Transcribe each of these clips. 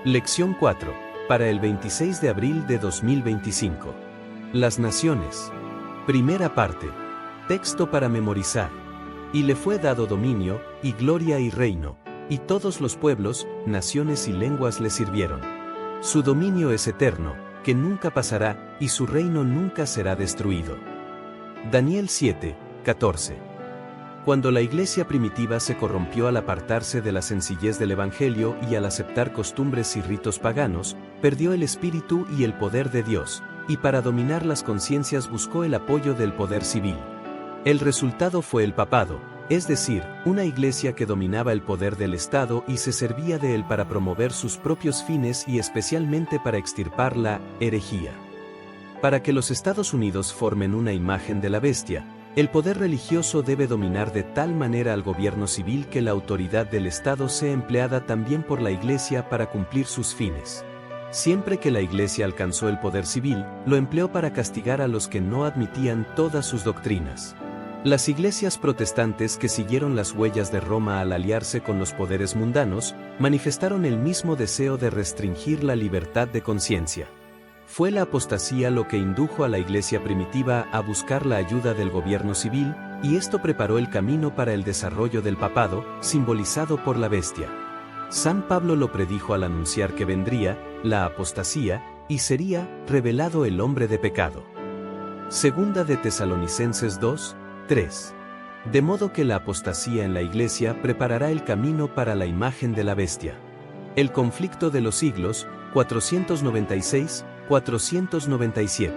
Lección 4. Para el 26 de abril de 2025. Las naciones. Primera parte. Texto para memorizar. Y le fue dado dominio, y gloria y reino, y todos los pueblos, naciones y lenguas le sirvieron. Su dominio es eterno, que nunca pasará, y su reino nunca será destruido. Daniel 7, 14. Cuando la iglesia primitiva se corrompió al apartarse de la sencillez del Evangelio y al aceptar costumbres y ritos paganos, perdió el espíritu y el poder de Dios, y para dominar las conciencias buscó el apoyo del poder civil. El resultado fue el papado, es decir, una iglesia que dominaba el poder del Estado y se servía de él para promover sus propios fines y especialmente para extirpar la herejía. Para que los Estados Unidos formen una imagen de la bestia, el poder religioso debe dominar de tal manera al gobierno civil que la autoridad del Estado sea empleada también por la Iglesia para cumplir sus fines. Siempre que la Iglesia alcanzó el poder civil, lo empleó para castigar a los que no admitían todas sus doctrinas. Las iglesias protestantes que siguieron las huellas de Roma al aliarse con los poderes mundanos, manifestaron el mismo deseo de restringir la libertad de conciencia. Fue la apostasía lo que indujo a la iglesia primitiva a buscar la ayuda del gobierno civil, y esto preparó el camino para el desarrollo del papado, simbolizado por la bestia. San Pablo lo predijo al anunciar que vendría la apostasía, y sería revelado el hombre de pecado. Segunda de Tesalonicenses 2, 3. De modo que la apostasía en la iglesia preparará el camino para la imagen de la bestia. El conflicto de los siglos, 496, 497.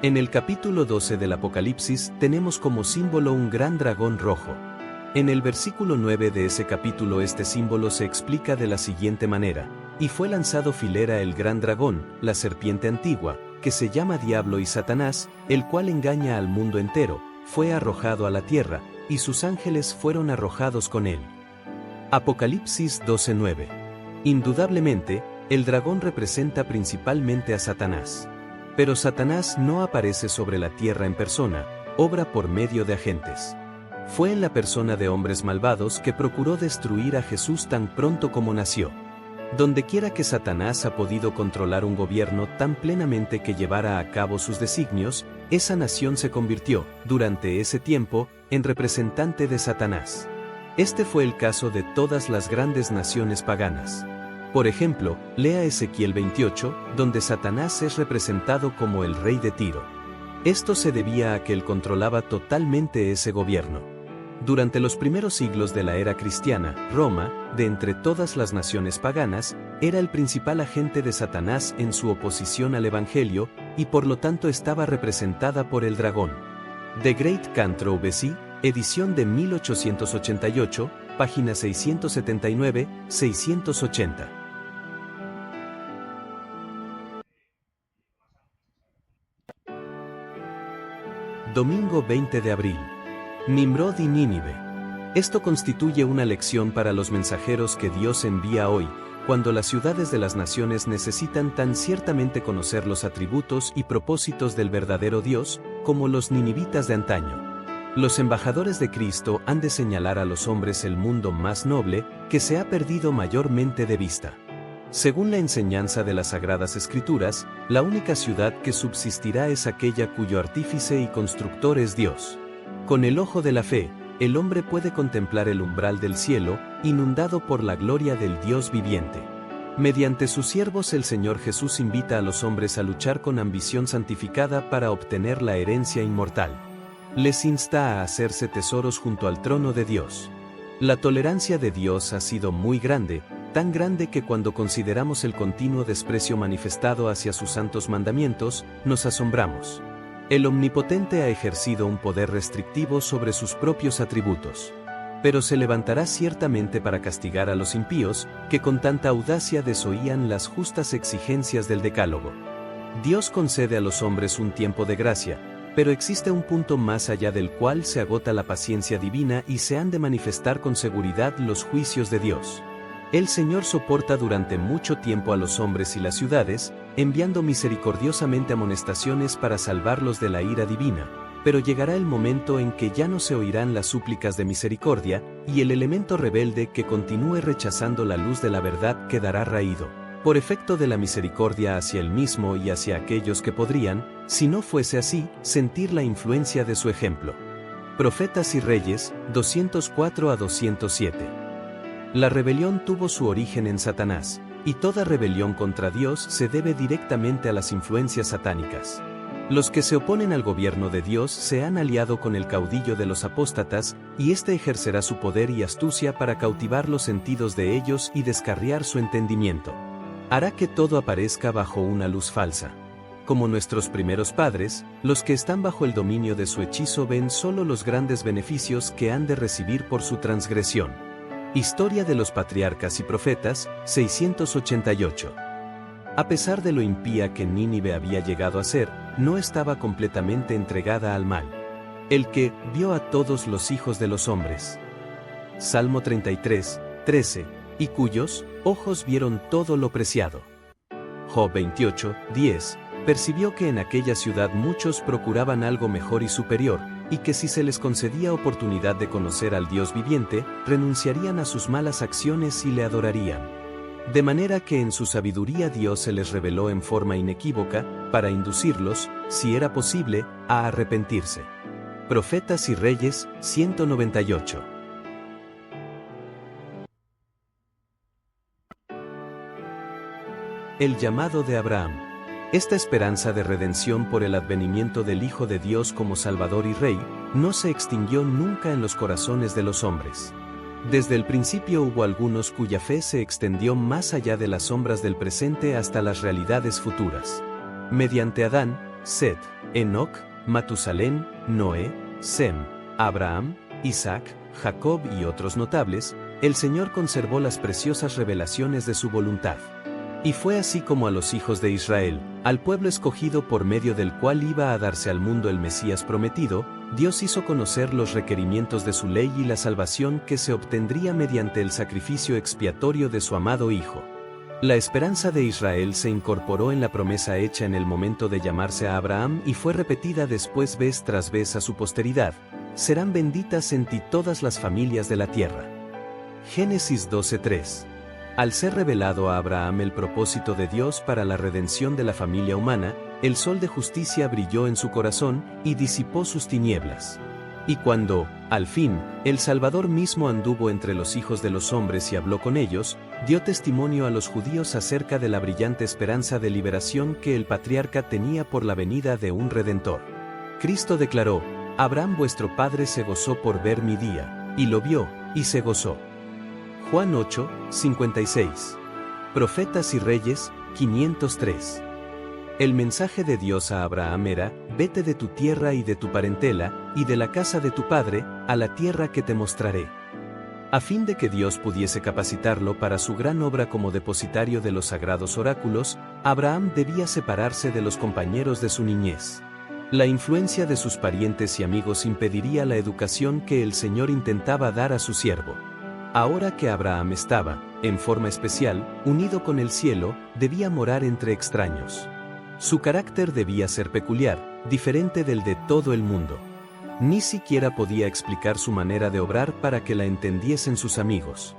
En el capítulo 12 del Apocalipsis tenemos como símbolo un gran dragón rojo. En el versículo 9 de ese capítulo este símbolo se explica de la siguiente manera: y fue lanzado filera el gran dragón, la serpiente antigua, que se llama Diablo y Satanás, el cual engaña al mundo entero, fue arrojado a la tierra, y sus ángeles fueron arrojados con él. Apocalipsis 12:9. Indudablemente, el dragón representa principalmente a Satanás. Pero Satanás no aparece sobre la tierra en persona, obra por medio de agentes. Fue en la persona de hombres malvados que procuró destruir a Jesús tan pronto como nació. Dondequiera que Satanás ha podido controlar un gobierno tan plenamente que llevara a cabo sus designios, esa nación se convirtió, durante ese tiempo, en representante de Satanás. Este fue el caso de todas las grandes naciones paganas. Por ejemplo, lea Ezequiel 28, donde Satanás es representado como el rey de Tiro. Esto se debía a que él controlaba totalmente ese gobierno. Durante los primeros siglos de la era cristiana, Roma, de entre todas las naciones paganas, era el principal agente de Satanás en su oposición al Evangelio, y por lo tanto estaba representada por el dragón. The Great Controversy, edición de 1888, página 679-680. Domingo 20 de abril. Nimrod y Nínive. Esto constituye una lección para los mensajeros que Dios envía hoy, cuando las ciudades de las naciones necesitan tan ciertamente conocer los atributos y propósitos del verdadero Dios, como los ninivitas de antaño. Los embajadores de Cristo han de señalar a los hombres el mundo más noble, que se ha perdido mayormente de vista. Según la enseñanza de las Sagradas Escrituras, la única ciudad que subsistirá es aquella cuyo artífice y constructor es Dios. Con el ojo de la fe, el hombre puede contemplar el umbral del cielo, inundado por la gloria del Dios viviente. Mediante sus siervos el Señor Jesús invita a los hombres a luchar con ambición santificada para obtener la herencia inmortal. Les insta a hacerse tesoros junto al trono de Dios. La tolerancia de Dios ha sido muy grande, tan grande que cuando consideramos el continuo desprecio manifestado hacia sus santos mandamientos, nos asombramos. El Omnipotente ha ejercido un poder restrictivo sobre sus propios atributos. Pero se levantará ciertamente para castigar a los impíos, que con tanta audacia desoían las justas exigencias del Decálogo. Dios concede a los hombres un tiempo de gracia, pero existe un punto más allá del cual se agota la paciencia divina y se han de manifestar con seguridad los juicios de Dios. El Señor soporta durante mucho tiempo a los hombres y las ciudades, enviando misericordiosamente amonestaciones para salvarlos de la ira divina, pero llegará el momento en que ya no se oirán las súplicas de misericordia, y el elemento rebelde que continúe rechazando la luz de la verdad quedará raído. por efecto de la misericordia hacia él mismo y hacia aquellos que podrían, si no fuese así, sentir la influencia de su ejemplo. Profetas y Reyes, 204 a 207. La rebelión tuvo su origen en Satanás, y toda rebelión contra Dios se debe directamente a las influencias satánicas. Los que se oponen al gobierno de Dios se han aliado con el caudillo de los apóstatas, y éste ejercerá su poder y astucia para cautivar los sentidos de ellos y descarriar su entendimiento. Hará que todo aparezca bajo una luz falsa. Como nuestros primeros padres, los que están bajo el dominio de su hechizo ven solo los grandes beneficios que han de recibir por su transgresión. Historia de los Patriarcas y Profetas, 688. A pesar de lo impía que Nínive había llegado a ser, no estaba completamente entregada al mal. El que vio a todos los hijos de los hombres. Salmo 33, 13, y cuyos ojos vieron todo lo preciado. Job 28, 10, percibió que en aquella ciudad muchos procuraban algo mejor y superior, y que si se les concedía oportunidad de conocer al Dios viviente, renunciarían a sus malas acciones y le adorarían. De manera que en su sabiduría Dios se les reveló en forma inequívoca, para inducirlos, si era posible, a arrepentirse. Profetas y Reyes, 198. El llamado de Abraham. Esta esperanza de redención por el advenimiento del Hijo de Dios como Salvador y Rey, no se extinguió nunca en los corazones de los hombres. Desde el principio hubo algunos cuya fe se extendió más allá de las sombras del presente hasta las realidades futuras. Mediante Adán, Set, Enoc, Matusalén, Noé, Sem, Abraham, Isaac, Jacob y otros notables, el Señor conservó las preciosas revelaciones de su voluntad. Y fue así como a los hijos de Israel, al pueblo escogido por medio del cual iba a darse al mundo el Mesías prometido, Dios hizo conocer los requerimientos de su ley y la salvación que se obtendría mediante el sacrificio expiatorio de su amado Hijo. La esperanza de Israel se incorporó en la promesa hecha en el momento de llamarse a Abraham y fue repetida después vez tras vez a su posteridad: serán benditas en ti todas las familias de la tierra. Génesis 12:3. Al ser revelado a Abraham el propósito de Dios para la redención de la familia humana, el sol de justicia brilló en su corazón y disipó sus tinieblas. Y cuando, al fin, el Salvador mismo anduvo entre los hijos de los hombres y habló con ellos, dio testimonio a los judíos acerca de la brillante esperanza de liberación que el patriarca tenía por la venida de un Redentor. Cristo declaró: Abraham vuestro padre se gozó por ver mi día, y lo vio, y se gozó. Juan 8, 56. Profetas y Reyes, 503. El mensaje de Dios a Abraham era: vete de tu tierra y de tu parentela, y de la casa de tu padre, a la tierra que te mostraré. A fin de que Dios pudiese capacitarlo para su gran obra como depositario de los sagrados oráculos, Abraham debía separarse de los compañeros de su niñez. La influencia de sus parientes y amigos impediría la educación que el Señor intentaba dar a su siervo. Ahora que Abraham estaba, en forma especial, unido con el cielo, debía morar entre extraños. Su carácter debía ser peculiar, diferente del de todo el mundo. Ni siquiera podía explicar su manera de obrar para que la entendiesen sus amigos.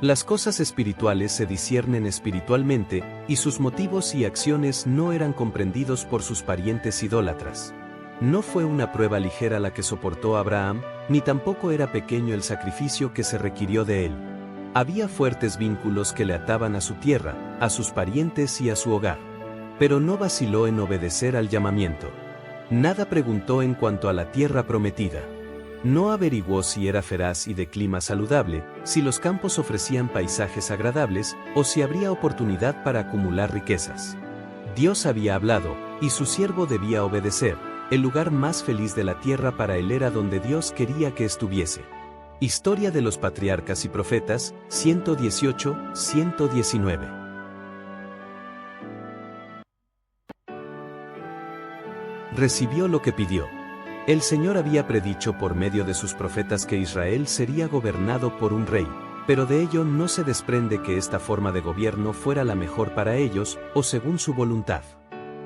Las cosas espirituales se disciernen espiritualmente, y sus motivos y acciones no eran comprendidos por sus parientes idólatras. No fue una prueba ligera la que soportó Abraham, ni tampoco era pequeño el sacrificio que se requirió de él. Había fuertes vínculos que le ataban a su tierra, a sus parientes y a su hogar. Pero no vaciló en obedecer al llamamiento. Nada preguntó en cuanto a la tierra prometida. No averiguó si era feraz y de clima saludable, si los campos ofrecían paisajes agradables, o si habría oportunidad para acumular riquezas. Dios había hablado, y su siervo debía obedecer. El lugar más feliz de la tierra para él era donde Dios quería que estuviese. Historia de los Patriarcas y Profetas, 118-119. Recibió lo que pidió. El Señor había predicho por medio de sus profetas que Israel sería gobernado por un rey, pero de ello no se desprende que esta forma de gobierno fuera la mejor para ellos, o según su voluntad.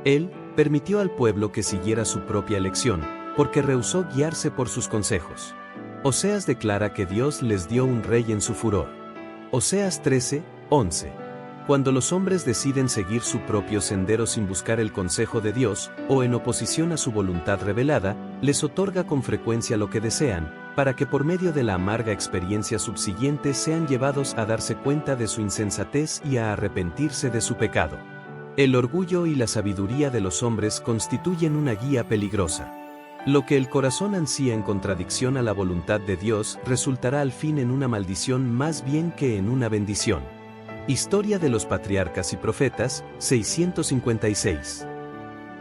Él permitió al pueblo que siguiera su propia elección, porque rehusó guiarse por sus consejos. Oseas declara que Dios les dio un rey en su furor. Oseas 13, 11. Cuando los hombres deciden seguir su propio sendero sin buscar el consejo de Dios, o en oposición a su voluntad revelada, les otorga con frecuencia lo que desean, para que por medio de la amarga experiencia subsiguiente sean llevados a darse cuenta de su insensatez y a arrepentirse de su pecado. El orgullo y la sabiduría de los hombres constituyen una guía peligrosa. Lo que el corazón ansía en contradicción a la voluntad de Dios resultará al fin en una maldición más bien que en una bendición. Historia de los Patriarcas y Profetas, 656.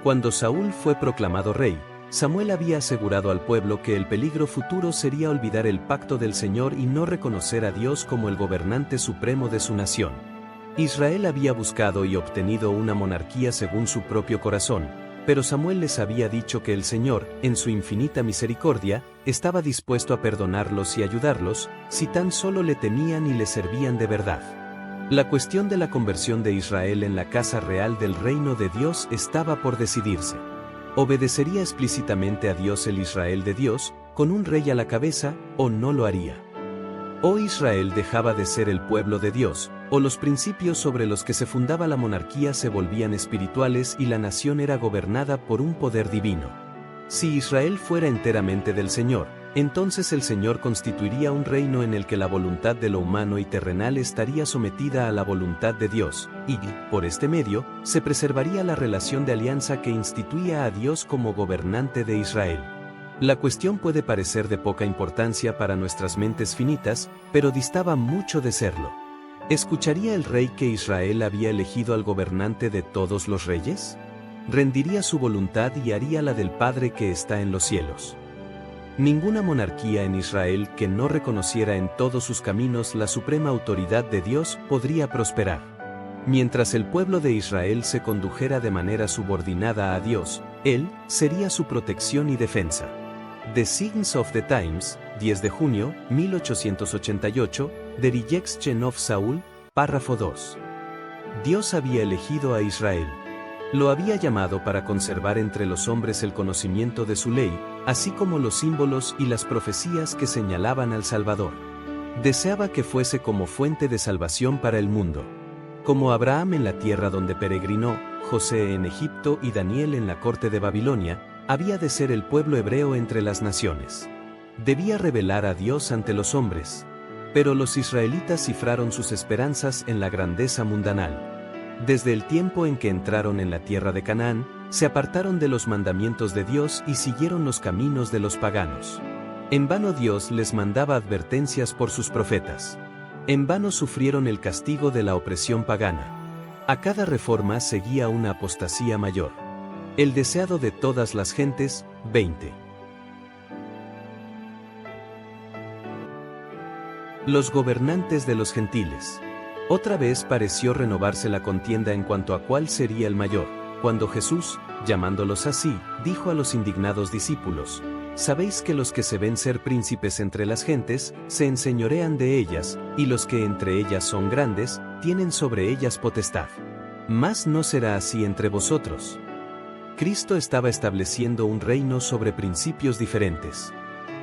Cuando Saúl fue proclamado rey, Samuel había asegurado al pueblo que el peligro futuro sería olvidar el pacto del Señor y no reconocer a Dios como el gobernante supremo de su nación. Israel había buscado y obtenido una monarquía según su propio corazón, pero Samuel les había dicho que el Señor, en su infinita misericordia, estaba dispuesto a perdonarlos y ayudarlos, si tan solo le temían y le servían de verdad. La cuestión de la conversión de Israel en la casa real del reino de Dios estaba por decidirse. ¿Obedecería explícitamente a Dios el Israel de Dios, con un rey a la cabeza, o no lo haría? ¿O Israel dejaba de ser el pueblo de Dios, o los principios sobre los que se fundaba la monarquía se volvían espirituales y la nación era gobernada por un poder divino? Si Israel fuera enteramente del Señor, entonces el Señor constituiría un reino en el que la voluntad de lo humano y terrenal estaría sometida a la voluntad de Dios, y, por este medio, se preservaría la relación de alianza que instituía a Dios como gobernante de Israel. La cuestión puede parecer de poca importancia para nuestras mentes finitas, pero distaba mucho de serlo. ¿Escucharía el rey que Israel había elegido al gobernante de todos los reyes? ¿Rendiría su voluntad y haría la del Padre que está en los cielos? Ninguna monarquía en Israel que no reconociera en todos sus caminos la suprema autoridad de Dios podría prosperar. Mientras el pueblo de Israel se condujera de manera subordinada a Dios, Él sería su protección y defensa. The Signs of the Times, 10 de junio, 1888, de Rejection of Saul, párrafo 2. Dios había elegido a Israel. Lo había llamado para conservar entre los hombres el conocimiento de su ley, así como los símbolos y las profecías que señalaban al Salvador. Deseaba que fuese como fuente de salvación para el mundo. Como Abraham en la tierra donde peregrinó, José en Egipto y Daniel en la corte de Babilonia, había de ser el pueblo hebreo entre las naciones. Debía revelar a Dios ante los hombres. Pero los israelitas cifraron sus esperanzas en la grandeza mundanal. Desde el tiempo en que entraron en la tierra de Canaán, se apartaron de los mandamientos de Dios y siguieron los caminos de los paganos. En vano Dios les mandaba advertencias por sus profetas. En vano sufrieron el castigo de la opresión pagana. A cada reforma seguía una apostasía mayor. El deseado de todas las gentes, 20. Los gobernantes de los gentiles. Otra vez pareció renovarse la contienda en cuanto a cuál sería el mayor, cuando Jesús, llamándolos así, dijo a los indignados discípulos: «Sabéis que los que se ven ser príncipes entre las gentes, se enseñorean de ellas, y los que entre ellas son grandes, tienen sobre ellas potestad. Mas no será así entre vosotros». Cristo estaba estableciendo un reino sobre principios diferentes.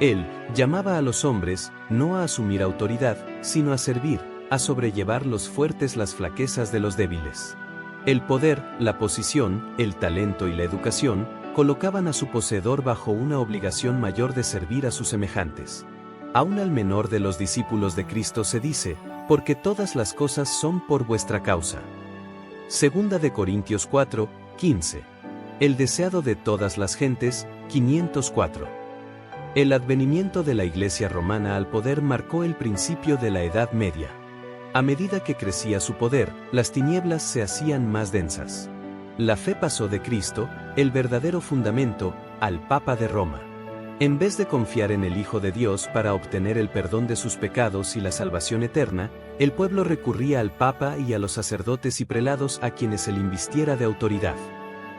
Él llamaba a los hombres, no a asumir autoridad, sino a servir, a sobrellevar los fuertes las flaquezas de los débiles. El poder, la posición, el talento y la educación, colocaban a su poseedor bajo una obligación mayor de servir a sus semejantes. Aún al menor de los discípulos de Cristo se dice: «Porque todas las cosas son por vuestra causa». Segunda de Corintios 4, 15. El deseado de todas las gentes, 504. El advenimiento de la Iglesia romana al poder marcó el principio de la Edad Media. A medida que crecía su poder, las tinieblas se hacían más densas. La fe pasó de Cristo, el verdadero fundamento, al Papa de Roma. En vez de confiar en el Hijo de Dios para obtener el perdón de sus pecados y la salvación eterna, el pueblo recurría al Papa y a los sacerdotes y prelados a quienes se le invistiera de autoridad.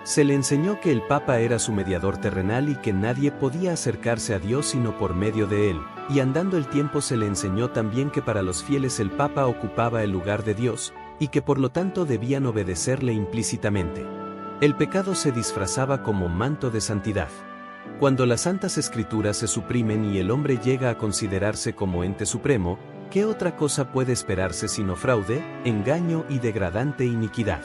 Se le enseñó que el Papa era su mediador terrenal y que nadie podía acercarse a Dios sino por medio de él, y andando el tiempo se le enseñó también que para los fieles el Papa ocupaba el lugar de Dios, y que por lo tanto debían obedecerle implícitamente. El pecado se disfrazaba como manto de santidad. Cuando las Santas Escrituras se suprimen y el hombre llega a considerarse como ente supremo, ¿Qué otra cosa puede esperarse sino fraude, engaño y degradante iniquidad?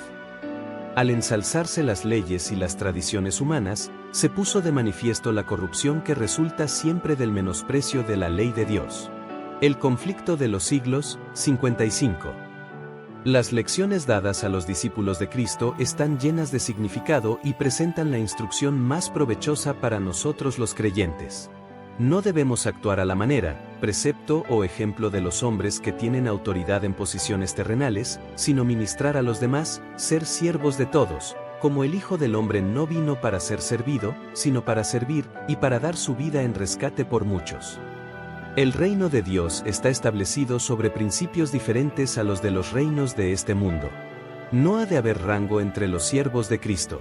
Al ensalzarse las leyes y las tradiciones humanas, se puso de manifiesto la corrupción que resulta siempre del menosprecio de la ley de Dios. El conflicto de los siglos, 55. Las lecciones dadas a los discípulos de Cristo están llenas de significado y presentan la instrucción más provechosa para nosotros los creyentes. No debemos actuar a la manera, precepto o ejemplo de los hombres que tienen autoridad en posiciones terrenales, sino ministrar a los demás, ser siervos de todos, como el Hijo del Hombre no vino para ser servido, sino para servir y para dar su vida en rescate por muchos. El reino de Dios está establecido sobre principios diferentes a los de los reinos de este mundo. No ha de haber rango entre los siervos de Cristo.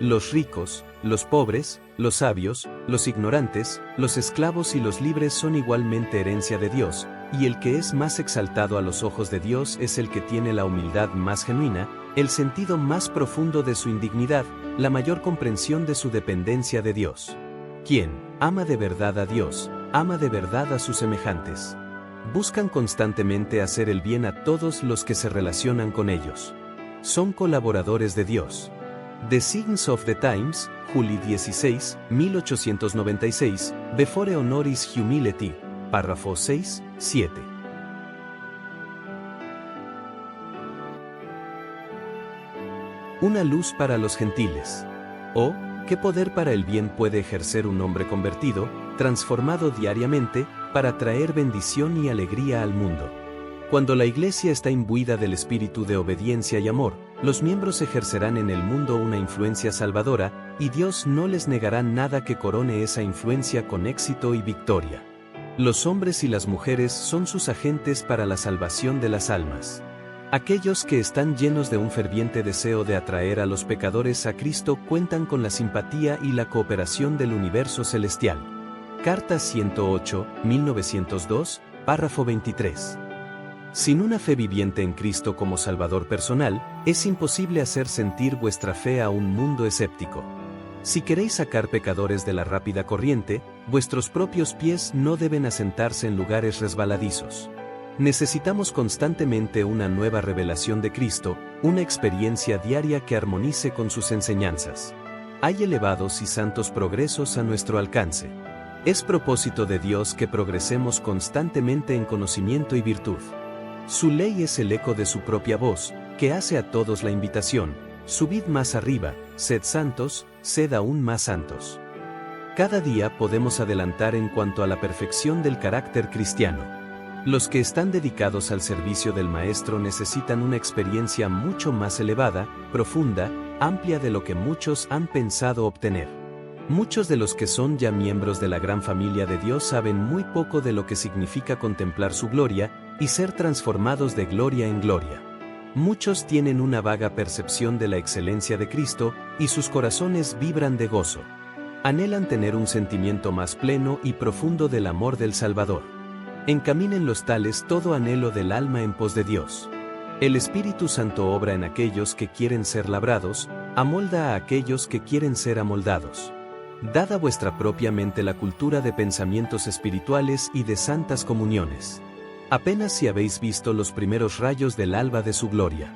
Los ricos, los pobres, los sabios, los ignorantes, los esclavos y los libres son igualmente herencia de Dios, y el que es más exaltado a los ojos de Dios es el que tiene la humildad más genuina, el sentido más profundo de su indignidad, la mayor comprensión de su dependencia de Dios. Quien ama de verdad a Dios, ama de verdad a sus semejantes. Buscan constantemente hacer el bien a todos los que se relacionan con ellos. Son colaboradores de Dios. The Signs of the Times, Juli 16, 1896, Before Honoris Humility, párrafo 6, 7. Una luz para los gentiles. Oh, qué poder para el bien puede ejercer un hombre convertido, transformado diariamente, para traer bendición y alegría al mundo. Cuando la Iglesia está imbuida del espíritu de obediencia y amor, los miembros ejercerán en el mundo una influencia salvadora, y Dios no les negará nada que corone esa influencia con éxito y victoria. Los hombres y las mujeres son sus agentes para la salvación de las almas. Aquellos que están llenos de un ferviente deseo de atraer a los pecadores a Cristo cuentan con la simpatía y la cooperación del universo celestial. Carta 108, 1902, párrafo 23. Sin una fe viviente en Cristo como Salvador personal, es imposible hacer sentir vuestra fe a un mundo escéptico. Si queréis sacar pecadores de la rápida corriente, vuestros propios pies no deben asentarse en lugares resbaladizos. Necesitamos constantemente una nueva revelación de Cristo, una experiencia diaria que armonice con sus enseñanzas. Hay elevados y santos progresos a nuestro alcance. Es propósito de Dios que progresemos constantemente en conocimiento y virtud. Su ley es el eco de su propia voz, que hace a todos la invitación: subid más arriba, sed santos, sed aún más santos. Cada día podemos adelantar en cuanto a la perfección del carácter cristiano. Los que están dedicados al servicio del Maestro necesitan una experiencia mucho más elevada, profunda, amplia de lo que muchos han pensado obtener. Muchos de los que son ya miembros de la gran familia de Dios saben muy poco de lo que significa contemplar su gloria y ser transformados de gloria en gloria. Muchos tienen una vaga percepción de la excelencia de Cristo y sus corazones vibran de gozo. Anhelan tener un sentimiento más pleno y profundo del amor del Salvador. Encaminen los tales todo anhelo del alma en pos de Dios. El Espíritu Santo obra en aquellos que quieren ser labrados, amolda a aquellos que quieren ser amoldados. Dad a vuestra propia mente la cultura de pensamientos espirituales y de santas comuniones. Apenas si habéis visto los primeros rayos del alba de su gloria.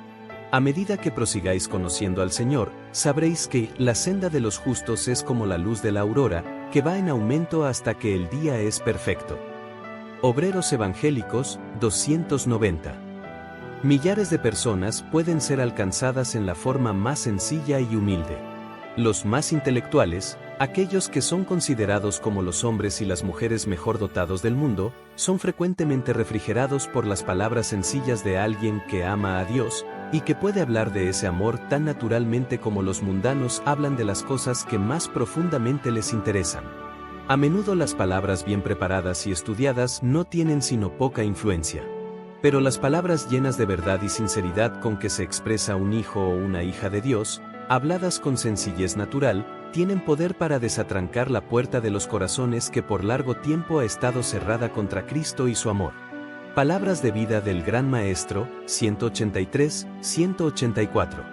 A medida que prosigáis conociendo al Señor, sabréis que la senda de los justos es como la luz de la aurora, que va en aumento hasta que el día es perfecto. Obreros Evangélicos, 290. Millares de personas pueden ser alcanzadas en la forma más sencilla y humilde. Los más intelectuales, aquellos que son considerados como los hombres y las mujeres mejor dotados del mundo, son frecuentemente refrigerados por las palabras sencillas de alguien que ama a Dios, y que puede hablar de ese amor tan naturalmente como los mundanos hablan de las cosas que más profundamente les interesan. A menudo las palabras bien preparadas y estudiadas no tienen sino poca influencia. Pero las palabras llenas de verdad y sinceridad con que se expresa un hijo o una hija de Dios, habladas con sencillez natural, tienen poder para desatrancar la puerta de los corazones que por largo tiempo ha estado cerrada contra Cristo y su amor. Palabras de vida del Gran Maestro, 183, 184.